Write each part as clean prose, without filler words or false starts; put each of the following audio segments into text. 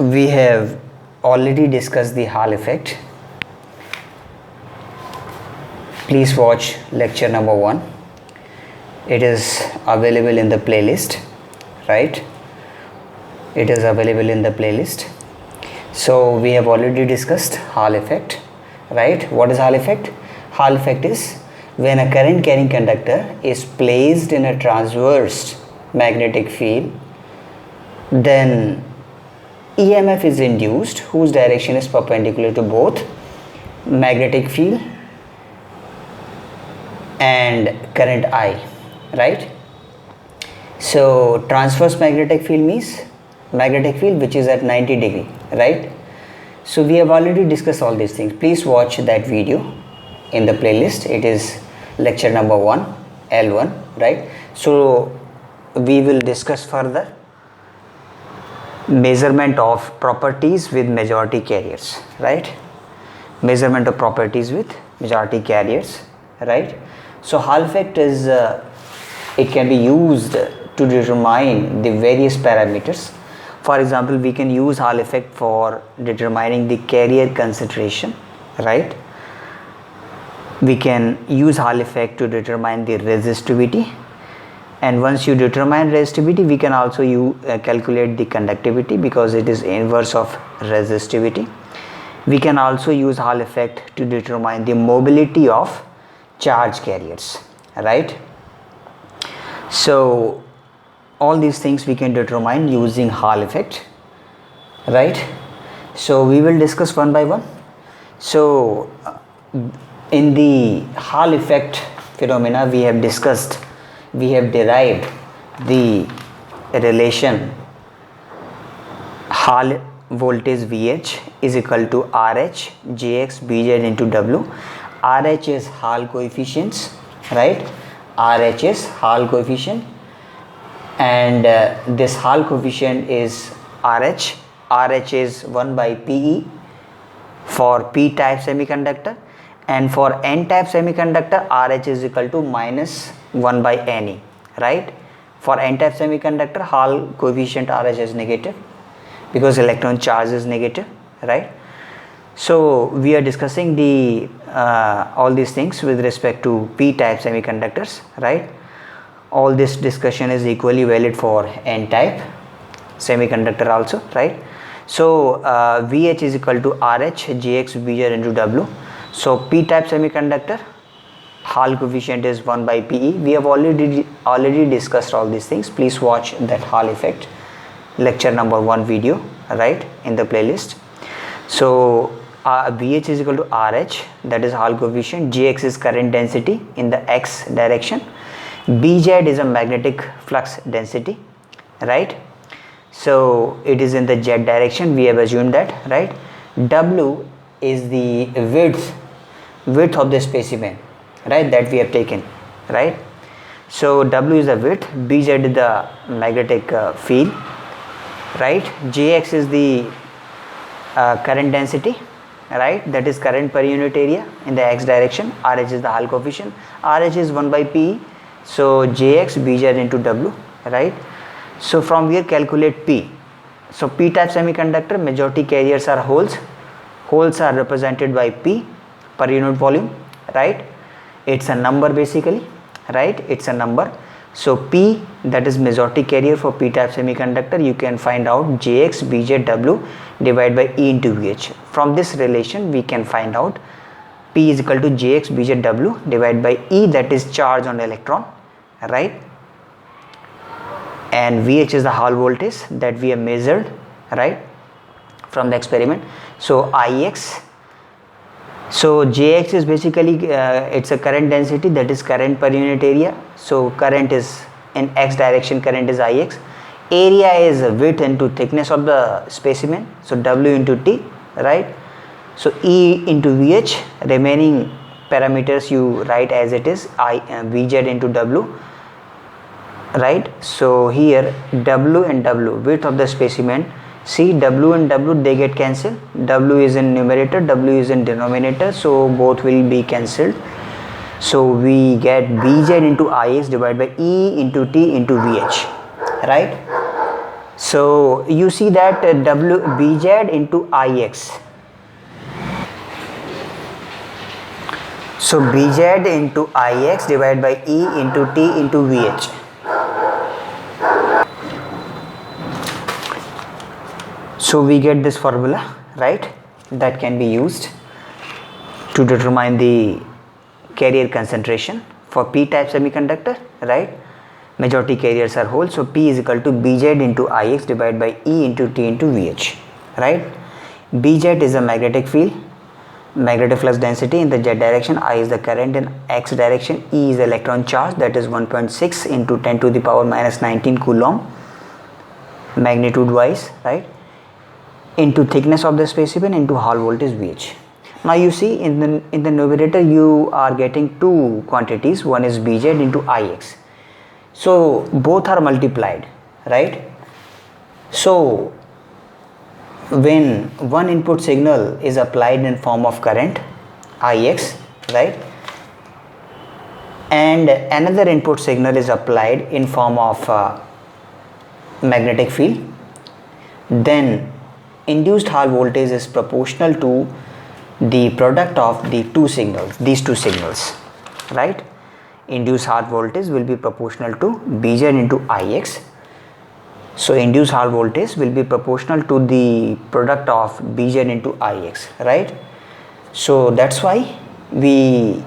we have already discussed the Hall effect. Please watch lecture number 1. It is available in the playlist, right? It is available in the playlist. So we have already discussed Hall effect, right? What is Hall effect? Hall effect is when a current carrying conductor is placed in a transverse magnetic field, then EMF is induced whose direction is perpendicular to both magnetic field and current I, right? So transverse magnetic field means magnetic field which is at 90 degree, right? So we have already discussed all these things. Please watch that video in the playlist. It is lecture number 1, L1, right? So we will discuss further measurement of properties with majority carriers, right? Measurement of properties with majority carriers, right? So Hall effect is it can be used to determine the various parameters. For example, we can use Hall effect for determining the carrier concentration, right? We can use Hall effect to determine the resistivity, and once you determine resistivity, we can also calculate the conductivity because it is inverse of resistivity. We can also use Hall effect to determine the mobility of charge carriers, right? So all these things we can determine using Hall effect, right? So we will discuss one by one. So in the Hall effect phenomena, we have derived the relation Hall voltage VH is equal to RH Jx Bz into W. RH is Hall coefficients, right? RH is Hall coefficient, and this Hall coefficient is RH. RH is 1 by PE for P type semiconductor, and for N type semiconductor RH is equal to minus 1 by Ne, right? For N type semiconductor, Hall coefficient RH is negative because electron charge is negative, right? So we are discussing the all these things with respect to P type semiconductors, right? All this discussion is equally valid for N type semiconductor also, right? So VH is equal to RH Jx Bz into W. So P type semiconductor Hall coefficient is 1 by PE. We have already discussed all these things. Please watch that Hall effect lecture number 1 video, right, in the playlist. So VH is equal to RH, that is Hall coefficient. Jx is current density in the X direction. Bz is a magnetic flux density, right? So it is in the Z direction, we have assumed that, right? W is the width of the specimen, right, that we have taken, right? So W is the width, Bz is the magnetic field, right? Jx is the current density, right, that is current per unit area in the X direction. RH is the Hall coefficient. RH is 1 by PE, so Jx Bz into W, right? So from here calculate P. So P type semiconductor majority carriers are holes. Holes are represented by P per unit volume, right? It's a number basically, right? It's a number. So P, that is majority carrier for P type semiconductor, you can find out Jx Bz W divided by E into VH. From this relation we can find out P is equal to Jx Bz W divided by E, that is charge on electron, right? And VH is the Hall voltage that we have measured, right, from the experiment. So Ix, so Jx is basically it's a current density, that is current per unit area. So current is in X direction, current is Ix. Area is width into thickness of the specimen, so W into T, right? So E into VH, remaining parameters you write as it is, Vz into W, right? So here W and W, width of the specimen, see W and W they get cancelled. W is in numerator, W is in denominator, so both will be cancelled. So we get Bz into Ix divided by E into T into VH, right? So you see that BZ into IX. So BZ into IX divided by E into T into VH. So we get this formula, right? That can be used to determine the carrier concentration for p-type semiconductor, right? Majority carriers are whole, so P is equal to BZ into IX divided by E into T into VH, right? BZ is a magnetic field, magnetic flux density in the Z direction, I is the current in X direction, E is the electron charge, that is 1.6 into 10 to the power minus 19 coulomb magnitude wise, right? Into thickness of the specimen into Hall voltage VH. Now you see in the numerator you are getting two quantities, one is BZ into IX. So both are multiplied, right? So when one input signal is applied in form of current IX, right, and another input signal is applied in form of magnetic field, then induced Hall voltage is proportional to the product of the two signals, these two signals, right? Induced Hall voltage will be proportional to BZ into IX. So induced Hall voltage will be proportional to the product of BZ into IX, right? So that's why we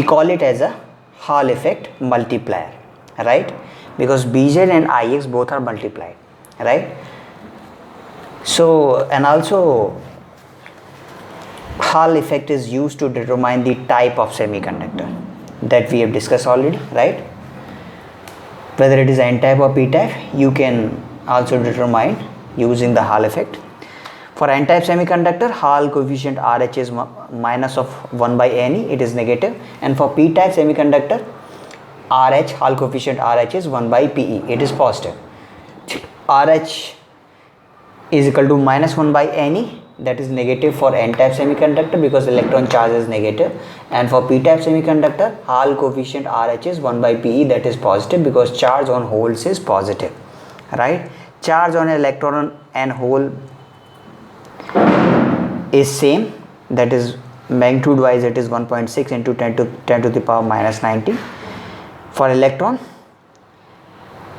call it as a Hall effect multiplier, right? Because BZ and IX both are multiplied, right? So, and also Hall effect is used to determine the type of semiconductor that we have discussed already, right? Whether it is N-type or P-type, you can also determine using the Hall effect. For N-type semiconductor, Hall coefficient RH is minus of 1 by NE, it is negative, and for P-type semiconductor, RH, Hall coefficient RH is 1 by PE, it is positive. RH is equal to minus 1 by NE, that is negative for N-type semiconductor because electron charge is negative, and for P-type semiconductor, Hall coefficient RH is 1 by PE, that is positive because charge on holes is positive, right? Charge on electron and hole is same, that is magnitude wise it is 1.6 into 10 to the power minus 19. For electron,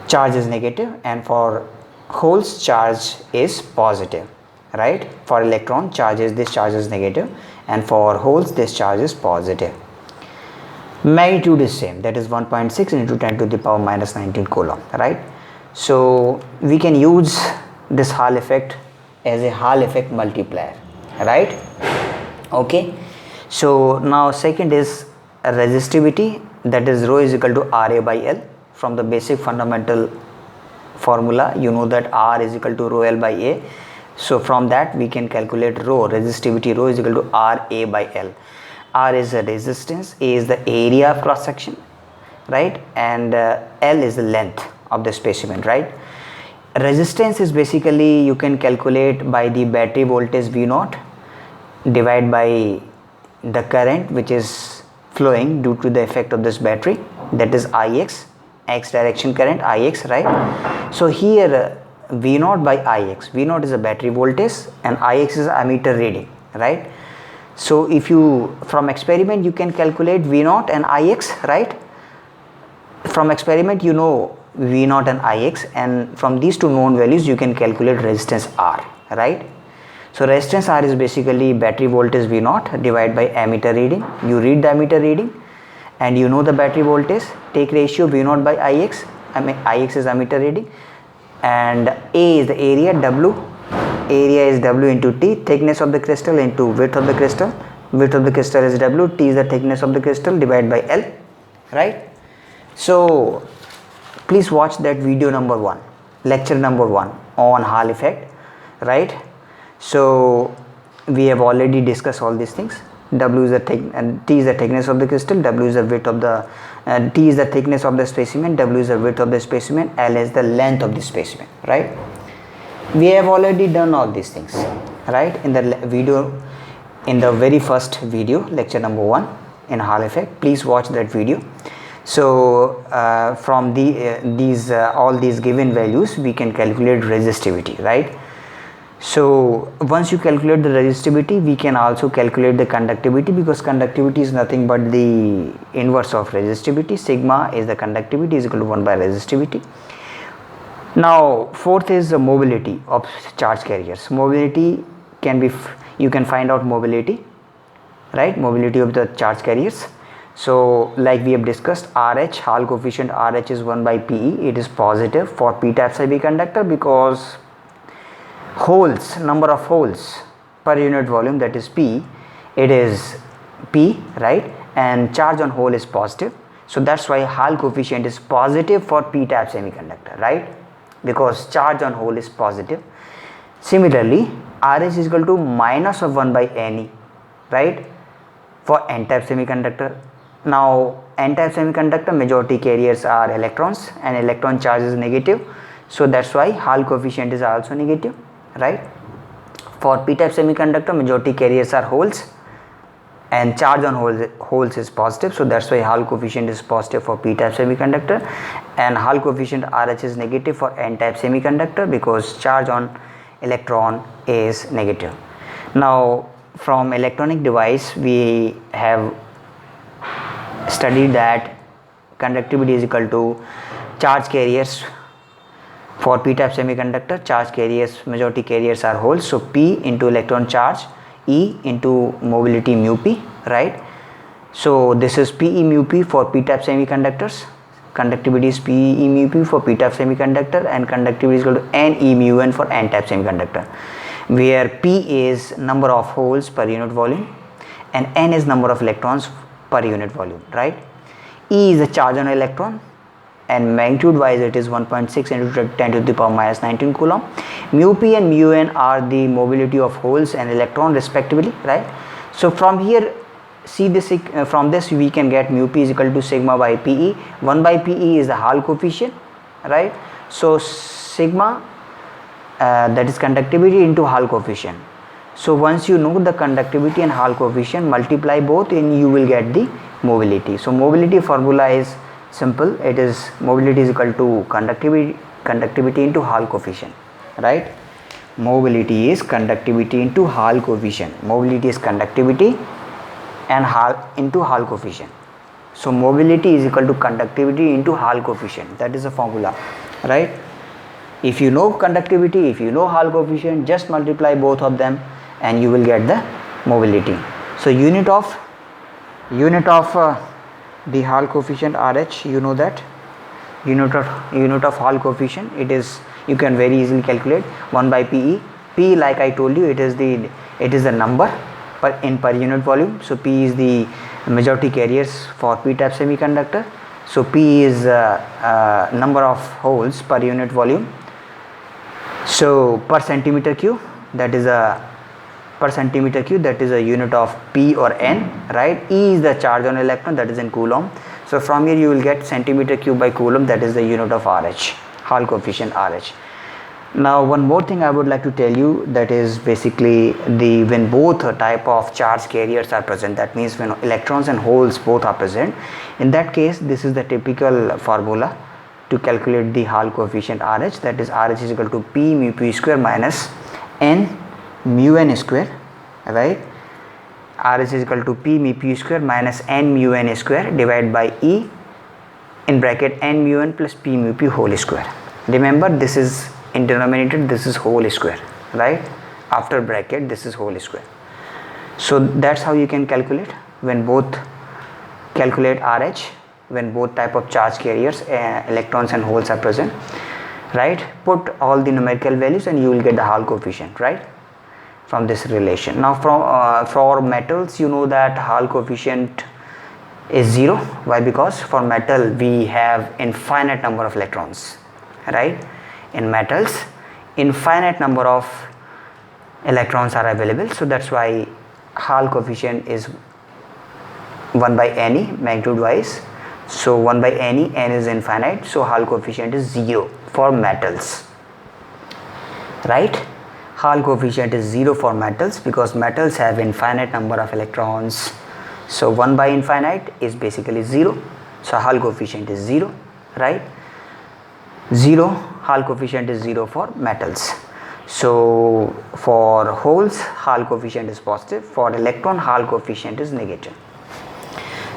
charge is negative, and for holes charge is positive, right? For electron this charge is negative, and for holes this charge is positive. Magnitude is same, that is 1.6 into 10 to the power minus 19 coulomb, right? So we can use this Hall effect as a Hall effect multiplier, right? Okay, so now second is resistivity, that is rho is equal to RA by L. From the basic fundamental formula you know that R is equal to rho L by A. So from that we can calculate rho, resistivity rho is equal to RA by L. R is the resistance, A is the area of cross section, right, and L is the length of the specimen, right. Resistance is basically you can calculate by the battery voltage V0 divided by the current which is flowing due to the effect of this battery, that is IX, X direction current IX, right. So here V0 by IX, V0 is a battery voltage and IX is ammeter reading, right. So if you from experiment you can calculate V0 and IX, right. From experiment you know V0 and IX, and from these two known values you can calculate resistance R, right. So resistance R is basically battery voltage V0 divided by ammeter reading. You read the ammeter reading and you know the battery voltage, take ratio V0 by IX, IX is ammeter reading, and A is the area, area is W into T, thickness of the crystal into width of the crystal, width of the crystal is W, T is the thickness of the crystal divided by L, right. So please watch that video number 1, lecture number 1 on Hall effect, right. So we have already discussed all these things. W is the T is the thickness of the crystal, W is the width of the T is the thickness of the specimen, W is the width of the specimen, L is the length of the specimen, right. We have already done all these things, right, in the video, in the very first video, lecture number 1 in Hall effect. Please watch that video. So from all these given values we can calculate resistivity, right? So once you calculate the resistivity, we can also calculate the conductivity, because conductivity is nothing but the inverse of resistivity. Sigma is the conductivity is equal to 1 by resistivity. Now fourth is the mobility of charge carriers. Mobility can be, you can find out mobility, right? Mobility of the charge carriers. So like we have discussed, RH, Hall coefficient RH is 1 by PE. It is positive for p-type semiconductor because holes, number of holes per unit volume, that is P, it is P, right? And charge on hole is positive. So that's why Hall coefficient is positive for p-type semiconductor, right? Because charge on hole is positive. Similarly, RH is equal to minus of 1 by Ne, right? For n-type semiconductor. Now n-type semiconductor majority carriers are electrons and electron charge is negative. So that's why Hall coefficient is also negative, right? For p-type semiconductor majority carriers are holes and charge on holes is positive. So that's why Hall coefficient is positive for p-type semiconductor, and Hall coefficient RH is negative for n-type semiconductor because charge on electron is negative. Now from electronic device we have studied that conductivity is equal to charge carriers. For p-type semiconductor, charge carriers, majority carriers are holes, so P into electron charge, E into mobility mu P, right? So this is PE mu P for p-type semiconductors. Conductivity is PE mu P for p-type semiconductor, and conductivity is equal to Ne mu N for n-type semiconductor, where P is number of holes per unit volume and N is number of electrons per unit volume, right? E is the charge on electron, and magnitude wise it is 1.6 into 10 to the power minus 19 coulomb. Mu P and mu N are the mobility of holes and electron respectively, right? So from here, see this, from this we can get mu P is equal to sigma by PE. 1 by PE is the Hall coefficient, right? So sigma, that is conductivity into Hall coefficient. So once you know the conductivity and Hall coefficient, multiply both and you will get the mobility. So mobility formula is simple. It is mobility is equal to conductivity into Hall coefficient, right? Mobility is conductivity into Hall coefficient. Mobility is conductivity and into Hall coefficient. So mobility is equal to conductivity into Hall coefficient. That is the formula, right? If you know conductivity, if you know Hall coefficient, just multiply both of them and you will get the mobility. So unit of the Hall coefficient RH, you know that unit of Hall coefficient, it is, you can very easily calculate 1 by PE. P, like I told you, it is the number per unit volume. So P is the majority carriers for p-type semiconductor. So P is number of holes per unit volume. So per centimeter cube, that is a unit of P or N, right? E is the charge on electron, that is in coulomb. So from here you will get centimeter cube by coulomb, that is the unit of RH, Hall coefficient RH. Now one more thing I would like to tell you, that is basically when both type of charge carriers are present, that means when electrons and holes both are present, in that case this is the typical formula to calculate the Hall coefficient RH, that is RH is equal to P mu P square minus N mu N square, right? RH is equal to P mu P square minus N mu N square divided by E in bracket N mu N plus P mu P whole square. Remember, this is in denominator, this is whole square, right? After bracket this is whole square. So that's how you can calculate when both RH, when both type of charge carriers, electrons and holes are present, right? Put all the numerical values and you will get the Hall coefficient, right, from this relation. Now for metals, you know that Hall coefficient is 0. Why? Because for metal we have infinite number of electrons, right? In metals infinite number of electrons are available, so that's why Hall coefficient is 1 by Ne magnitude wise. So 1 by Ne, N is infinite, so Hall coefficient is 0 for metals, right? Hall coefficient is 0 for metals because metals have infinite number of electrons. So 1 by infinite is basically 0. So Hall coefficient is 0, right? 0, Hall coefficient is 0 for metals. So for holes, Hall coefficient is positive. For electron, Hall coefficient is negative.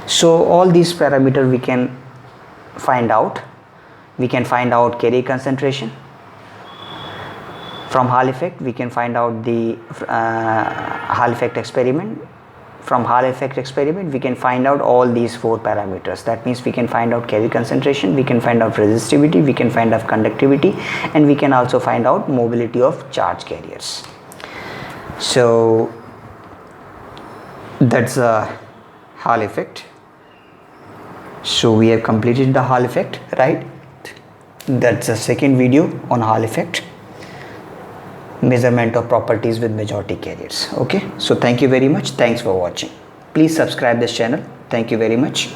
So all these parameters we can find out. We can find out carrier concentration. From Hall effect, we can find out the Hall effect experiment. From Hall effect experiment, we can find out all these 4 parameters. That means we can find out carrier concentration, we can find out resistivity, we can find out conductivity, and we can also find out mobility of charge carriers. So that's a Hall effect. So we have completed the Hall effect, right? That's the second video on Hall effect, measurement of properties with majority carriers. Okay, so thank you very much. Thanks for watching. Please subscribe this channel. Thank you very much.